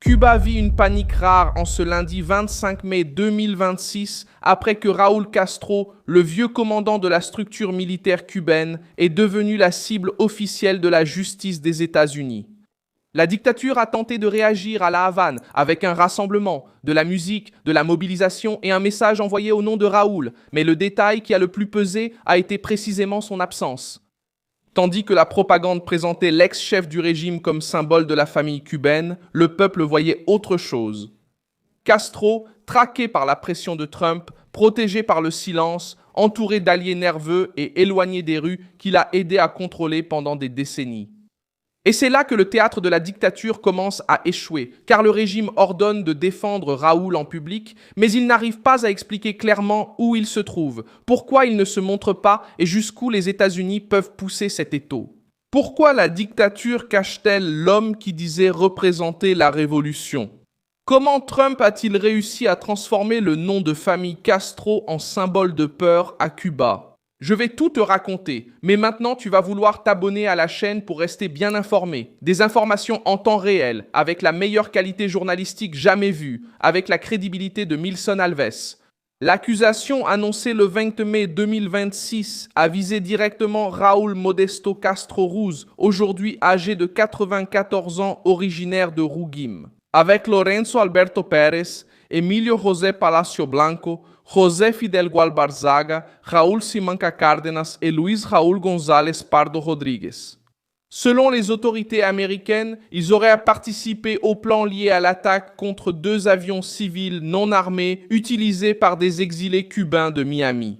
Cuba vit une panique rare en ce lundi 25 mai 2026 après que Raúl Castro, le vieux commandant de la structure militaire cubaine, est devenu la cible officielle de la justice des États-Unis. La dictature a tenté de réagir à La Havane avec un rassemblement, de la musique, de la mobilisation et un message envoyé au nom de Raúl, mais le détail qui a le plus pesé a été précisément son absence. Tandis que la propagande présentait l'ex-chef du régime comme symbole de la famille cubaine, le peuple voyait autre chose. Castro, traqué par la pression de Trump, protégé par le silence, entouré d'alliés nerveux et éloigné des rues qu'il a aidé à contrôler pendant des décennies. Et c'est là que le théâtre de la dictature commence à échouer, car le régime ordonne de défendre Raúl en public, mais il n'arrive pas à expliquer clairement où il se trouve, pourquoi il ne se montre pas et jusqu'où les États-Unis peuvent pousser cet étau. Pourquoi la dictature cache-t-elle l'homme qui disait représenter la révolution? Comment Trump a-t-il réussi à transformer le nom de famille Castro en symbole de peur à Cuba? Je vais tout te raconter, mais maintenant tu vas vouloir t'abonner à la chaîne pour rester bien informé. Des informations en temps réel, avec la meilleure qualité journalistique jamais vue, avec la crédibilité de Milson Alves. L'accusation annoncée le 20 mai 2026 a visé directement Raúl Modesto Castro Ruz, aujourd'hui âgé de 94 ans, originaire de Ruguim. Avec Lorenzo Alberto Pérez, Emilio José Palacio Blanco, José Fidel Gualbarzaga, Raúl Simanca Cárdenas et Luis Raúl González Pardo Rodríguez. Selon les autorités américaines, ils auraient participé au plan lié à l'attaque contre 2 avions civils non armés utilisés par des exilés cubains de Miami.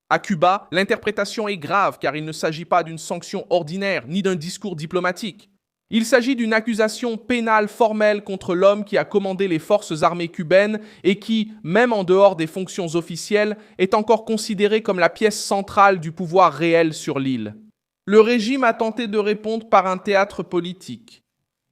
À Cuba, l'interprétation est grave car il ne s'agit pas d'une sanction ordinaire ni d'un discours diplomatique. Il s'agit d'une accusation pénale formelle contre l'homme qui a commandé les forces armées cubaines et qui, même en dehors des fonctions officielles, est encore considéré comme la pièce centrale du pouvoir réel sur l'île. Le régime a tenté de répondre par un théâtre politique.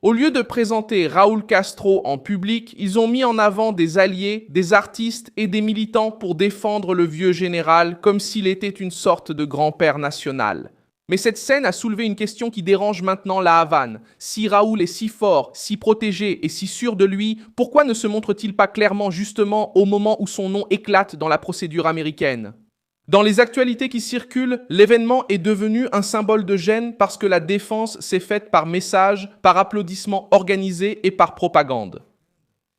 Au lieu de présenter Raúl Castro en public, ils ont mis en avant des alliés, des artistes et des militants pour défendre le vieux général comme s'il était une sorte de grand-père national. Mais cette scène a soulevé une question qui dérange maintenant La Havane. Si Raúl est si fort, si protégé et si sûr de lui, pourquoi ne se montre-t-il pas clairement justement au moment où son nom éclate dans la procédure américaine? Dans les actualités qui circulent, l'événement est devenu un symbole de gêne parce que la défense s'est faite par message, par applaudissements organisés et par propagande.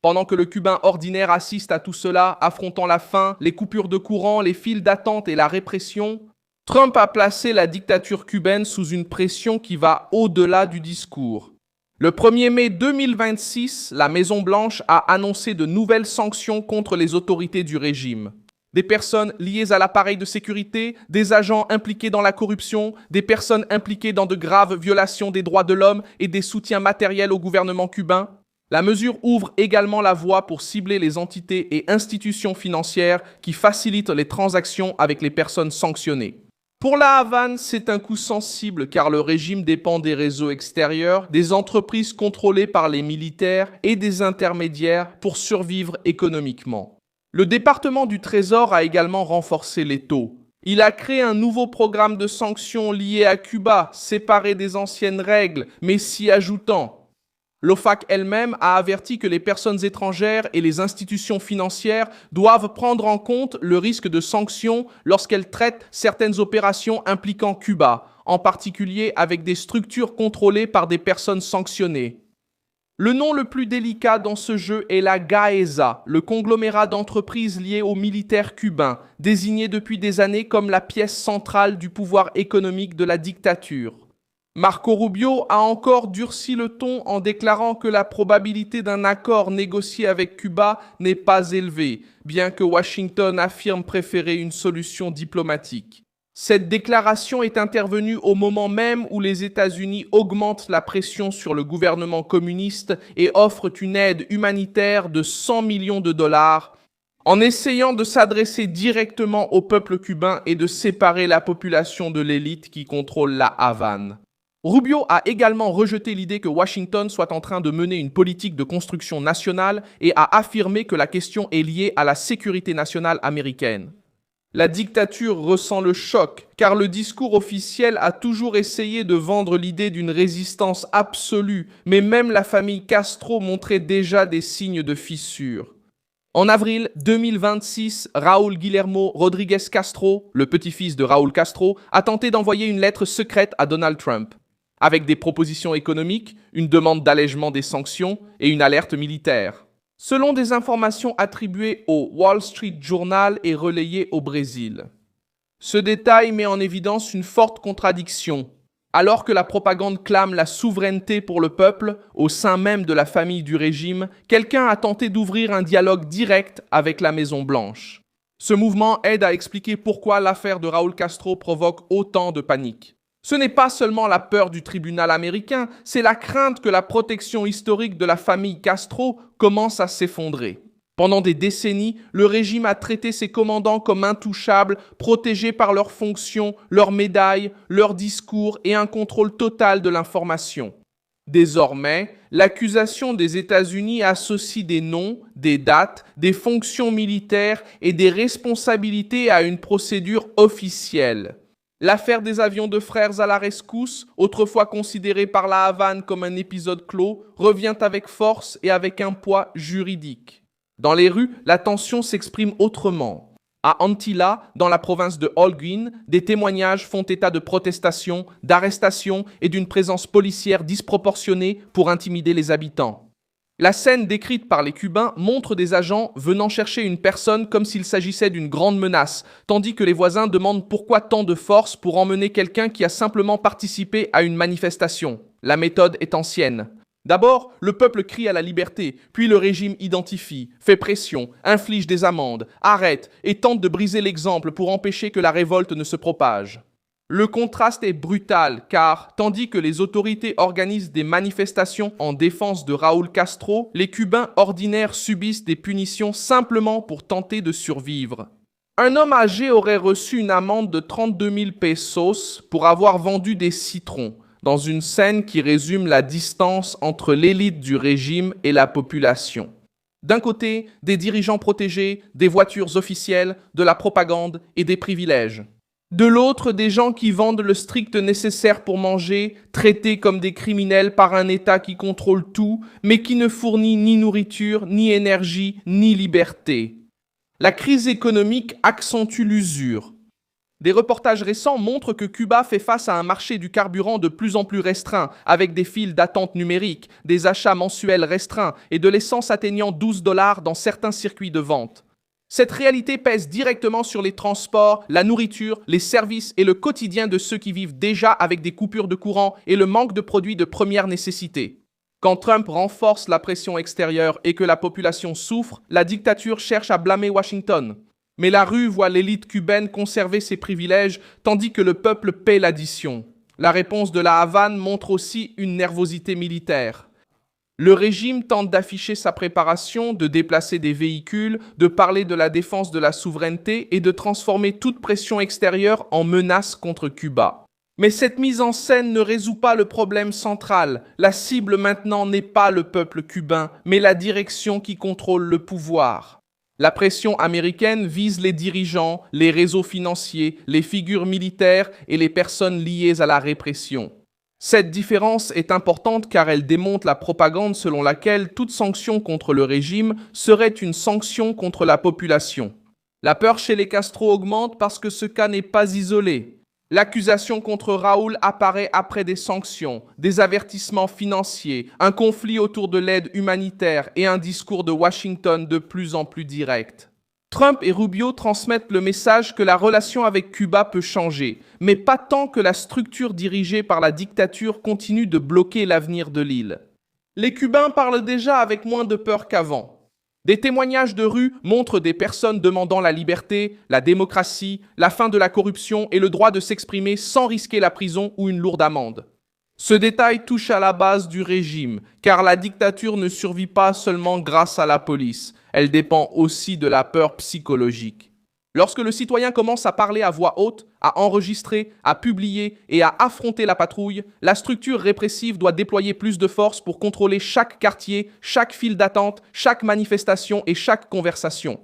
Pendant que le Cubain ordinaire assiste à tout cela, affrontant la faim, les coupures de courant, les files d'attente et la répression, Trump a placé la dictature cubaine sous une pression qui va au-delà du discours. Le 1er mai 2026, la Maison-Blanche a annoncé de nouvelles sanctions contre les autorités du régime. Des personnes liées à l'appareil de sécurité, des agents impliqués dans la corruption, des personnes impliquées dans de graves violations des droits de l'homme et des soutiens matériels au gouvernement cubain. La mesure ouvre également la voie pour cibler les entités et institutions financières qui facilitent les transactions avec les personnes sanctionnées. Pour La Havane, c'est un coup sensible car le régime dépend des réseaux extérieurs, des entreprises contrôlées par les militaires et des intermédiaires pour survivre économiquement. Le département du Trésor a également renforcé les taux. Il a créé un nouveau programme de sanctions lié à Cuba, séparé des anciennes règles, mais s'y ajoutant. L'OFAC elle-même a averti que les personnes étrangères et les institutions financières doivent prendre en compte le risque de sanctions lorsqu'elles traitent certaines opérations impliquant Cuba, en particulier avec des structures contrôlées par des personnes sanctionnées. Le nom le plus délicat dans ce jeu est la GAESA, le conglomérat d'entreprises liées aux militaires cubains, désigné depuis des années comme la pièce centrale du pouvoir économique de la dictature. Marco Rubio a encore durci le ton en déclarant que la probabilité d'un accord négocié avec Cuba n'est pas élevée, bien que Washington affirme préférer une solution diplomatique. Cette déclaration est intervenue au moment même où les États-Unis augmentent la pression sur le gouvernement communiste et offrent une aide humanitaire de 100 millions de dollars, en essayant de s'adresser directement au peuple cubain et de séparer la population de l'élite qui contrôle la Havane. Rubio a également rejeté l'idée que Washington soit en train de mener une politique de construction nationale et a affirmé que la question est liée à la sécurité nationale américaine. La dictature ressent le choc, car le discours officiel a toujours essayé de vendre l'idée d'une résistance absolue, mais même la famille Castro montrait déjà des signes de fissure. En avril 2026, Raúl Guillermo Rodríguez Castro, le petit-fils de Raúl Castro, a tenté d'envoyer une lettre secrète à Donald Trump, avec des propositions économiques, une demande d'allègement des sanctions et une alerte militaire. Selon des informations attribuées au Wall Street Journal et relayées au Brésil. Ce détail met en évidence une forte contradiction. Alors que la propagande clame la souveraineté pour le peuple, au sein même de la famille du régime, quelqu'un a tenté d'ouvrir un dialogue direct avec la Maison-Blanche. Ce mouvement aide à expliquer pourquoi l'affaire de Raúl Castro provoque autant de panique. Ce n'est pas seulement la peur du tribunal américain, c'est la crainte que la protection historique de la famille Castro commence à s'effondrer. Pendant des décennies, le régime a traité ses commandants comme intouchables, protégés par leurs fonctions, leurs médailles, leurs discours et un contrôle total de l'information. Désormais, l'accusation des États-Unis associe des noms, des dates, des fonctions militaires et des responsabilités à une procédure officielle. L'affaire des avions de frères à la rescousse, autrefois considérée par la Havane comme un épisode clos, revient avec force et avec un poids juridique. Dans les rues, la tension s'exprime autrement. À Antilla, dans la province de Holguín, des témoignages font état de protestations, d'arrestations et d'une présence policière disproportionnée pour intimider les habitants. La scène décrite par les Cubains montre des agents venant chercher une personne comme s'il s'agissait d'une grande menace, tandis que les voisins demandent pourquoi tant de force pour emmener quelqu'un qui a simplement participé à une manifestation. La méthode est ancienne. D'abord, le peuple crie à la liberté, puis le régime identifie, fait pression, inflige des amendes, arrête et tente de briser l'exemple pour empêcher que la révolte ne se propage. Le contraste est brutal car, tandis que les autorités organisent des manifestations en défense de Raúl Castro, les Cubains ordinaires subissent des punitions simplement pour tenter de survivre. Un homme âgé aurait reçu une amende de 32 000 pesos pour avoir vendu des citrons, dans une scène qui résume la distance entre l'élite du régime et la population. D'un côté, des dirigeants protégés, des voitures officielles, de la propagande et des privilèges. De l'autre, des gens qui vendent le strict nécessaire pour manger, traités comme des criminels par un État qui contrôle tout, mais qui ne fournit ni nourriture, ni énergie, ni liberté. La crise économique accentue l'usure. Des reportages récents montrent que Cuba fait face à un marché du carburant de plus en plus restreint, avec des files d'attente numériques, des achats mensuels restreints et de l'essence atteignant 12 $ dans certains circuits de vente. Cette réalité pèse directement sur les transports, la nourriture, les services et le quotidien de ceux qui vivent déjà avec des coupures de courant et le manque de produits de première nécessité. Quand Trump renforce la pression extérieure et que la population souffre, la dictature cherche à blâmer Washington. Mais la rue voit l'élite cubaine conserver ses privilèges tandis que le peuple paie l'addition. La réponse de la Havane montre aussi une nervosité militaire. Le régime tente d'afficher sa préparation, de déplacer des véhicules, de parler de la défense de la souveraineté et de transformer toute pression extérieure en menace contre Cuba. Mais cette mise en scène ne résout pas le problème central. La cible maintenant n'est pas le peuple cubain, mais la direction qui contrôle le pouvoir. La pression américaine vise les dirigeants, les réseaux financiers, les figures militaires et les personnes liées à la répression. Cette différence est importante car elle démontre la propagande selon laquelle toute sanction contre le régime serait une sanction contre la population. La peur chez les Castro augmente parce que ce cas n'est pas isolé. L'accusation contre Raúl apparaît après des sanctions, des avertissements financiers, un conflit autour de l'aide humanitaire et un discours de Washington de plus en plus direct. Trump et Rubio transmettent le message que la relation avec Cuba peut changer, mais pas tant que la structure dirigée par la dictature continue de bloquer l'avenir de l'île. Les Cubains parlent déjà avec moins de peur qu'avant. Des témoignages de rue montrent des personnes demandant la liberté, la démocratie, la fin de la corruption et le droit de s'exprimer sans risquer la prison ou une lourde amende. Ce détail touche à la base du régime, car la dictature ne survit pas seulement grâce à la police, elle dépend aussi de la peur psychologique. Lorsque le citoyen commence à parler à voix haute, à enregistrer, à publier et à affronter la patrouille, la structure répressive doit déployer plus de force pour contrôler chaque quartier, chaque file d'attente, chaque manifestation et chaque conversation.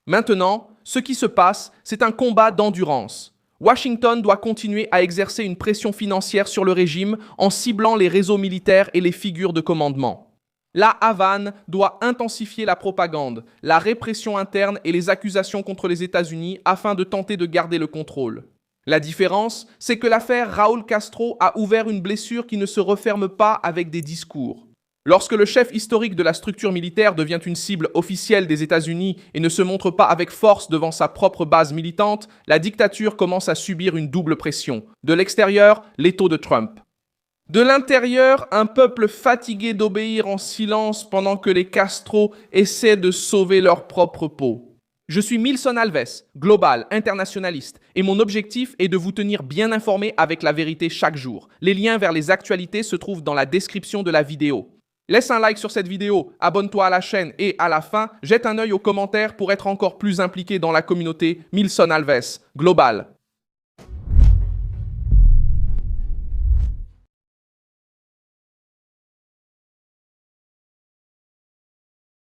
Maintenant, ce qui se passe, c'est un combat d'endurance. Washington doit continuer à exercer une pression financière sur le régime en ciblant les réseaux militaires et les figures de commandement. La Havane doit intensifier la propagande, la répression interne et les accusations contre les États-Unis afin de tenter de garder le contrôle. La différence, c'est que l'affaire Raúl Castro a ouvert une blessure qui ne se referme pas avec des discours. Lorsque le chef historique de la structure militaire devient une cible officielle des États-Unis et ne se montre pas avec force devant sa propre base militante, la dictature commence à subir une double pression. De l'extérieur, l'étau de Trump. De l'intérieur, un peuple fatigué d'obéir en silence pendant que les Castro essaient de sauver leur propre peau. Je suis Milson Alves, global, internationaliste, et mon objectif est de vous tenir bien informé avec la vérité chaque jour. Les liens vers les actualités se trouvent dans la description de la vidéo. Laisse un like sur cette vidéo, abonne-toi à la chaîne et à la fin, jette un œil aux commentaires pour être encore plus impliqué dans la communauté Milson Alves, global.